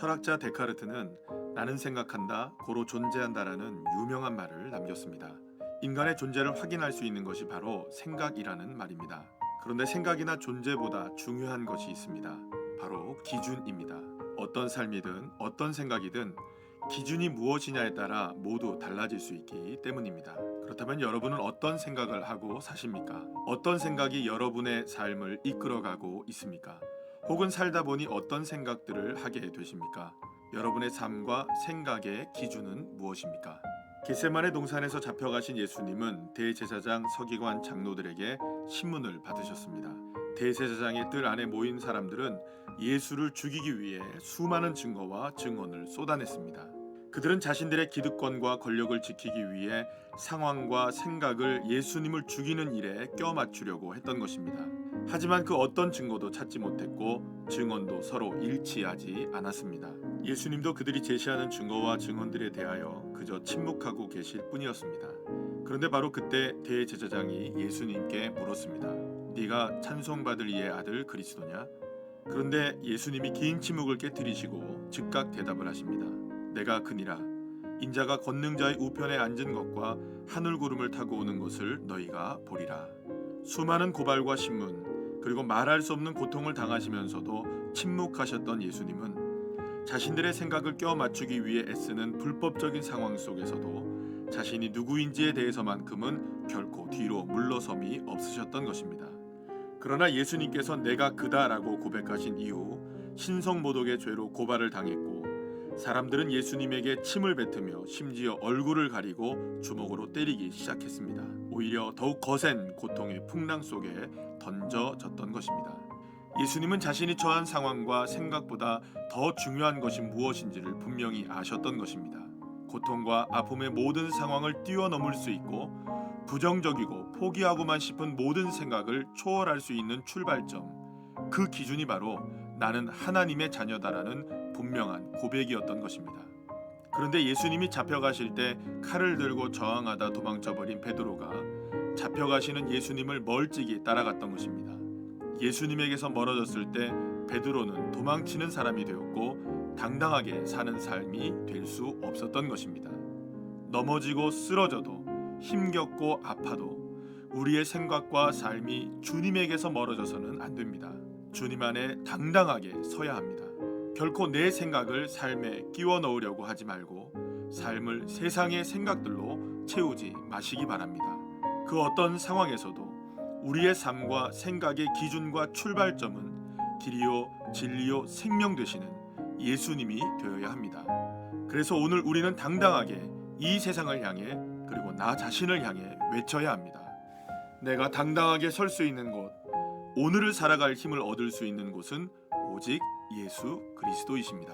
철학자 데카르트는 나는 생각한다, 고로 존재한다라는 유명한 말을 남겼습니다. 인간의 존재를 확인할 수 있는 것이 바로 생각이라는 말입니다. 그런데 생각이나 존재보다 중요한 것이 있습니다. 바로 기준입니다. 어떤 삶이든 어떤 생각이든 기준이 무엇이냐에 따라 모두 달라질 수 있기 때문입니다. 그렇다면 여러분은 어떤 생각을 하고 사십니까? 어떤 생각이 여러분의 삶을 이끌어가고 있습니까? 혹은 살다 보니 어떤 생각들을 하게 되십니까? 여러분의 삶과 생각의 기준은 무엇입니까? 겟세마네 동산에서 잡혀가신 예수님은 대제사장 서기관 장로들에게 신문을 받으셨습니다. 대제사장의 뜰 안에 모인 사람들은 예수를 죽이기 위해 수많은 증거와 증언을 쏟아냈습니다. 그들은 자신들의 기득권과 권력을 지키기 위해 상황과 생각을 예수님을 죽이는 일에 껴맞추려고 했던 것입니다. 하지만 그 어떤 증거도 찾지 못했고 증언도 서로 일치하지 않았습니다. 예수님도 그들이 제시하는 증거와 증언들에 대하여 그저 침묵하고 계실 뿐이었습니다. 그런데 바로 그때 대제사장이 예수님께 물었습니다. 네가 찬송받을 이의 아들 그리스도냐? 그런데 예수님이 긴 침묵을 깨뜨리시고 즉각 대답을 하십니다. 내가 그니라. 인자가 권능자의 우편에 앉은 것과 하늘 구름을 타고 오는 것을 너희가 보리라. 수많은 고발과 신문 그리고 말할 수 없는 고통을 당하시면서도 침묵하셨던 예수님은 자신들의 생각을 껴 맞추기 위해 애쓰는 불법적인 상황 속에서도 자신이 누구인지에 대해서만큼은 결코 뒤로 물러섬이 없으셨던 것입니다. 그러나 예수님께서 내가 그다라고 고백하신 이후 신성모독의 죄로 고발을 당했고 사람들은 예수님에게 침을 뱉으며 심지어 얼굴을 가리고 주먹으로 때리기 시작했습니다. 오히려 더욱 거센 고통의 풍랑 속에 던져졌던 것입니다. 예수님은 자신이 처한 상황과 생각보다 더 중요한 것이 무엇인지를 분명히 아셨던 것입니다. 고통과 아픔의 모든 상황을 뛰어넘을 수 있고 부정적이고 포기하고만 싶은 모든 생각을 초월할 수 있는 출발점, 그 기준이 바로 나는 하나님의 자녀다라는 분명한 고백이었던 것입니다. 그런데 예수님이 잡혀가실 때 칼을 들고 저항하다 도망쳐버린 베드로가 잡혀가시는 예수님을 멀찍이 따라갔던 것입니다. 예수님에게서 멀어졌을 때 베드로는 도망치는 사람이 되었고 당당하게 사는 삶이 될 수 없었던 것입니다. 넘어지고 쓰러져도 힘겹고 아파도 우리의 생각과 삶이 주님에게서 멀어져서는 안 됩니다. 주님 안에 당당하게 서야 합니다. 결코 내 생각을 삶에 끼워 넣으려고 하지 말고 삶을 세상의 생각들로 채우지 마시기 바랍니다. 그 어떤 상황에서도 우리의 삶과 생각의 기준과 출발점은 길이요 진리요 생명 되시는 예수님이 되어야 합니다. 그래서 오늘 우리는 당당하게 이 세상을 향해 그리고 나 자신을 향해 외쳐야 합니다. 내가 당당하게 설 수 있는 곳, 오늘을 살아갈 힘을 얻을 수 있는 곳은 오직 예수 그리스도이십니다.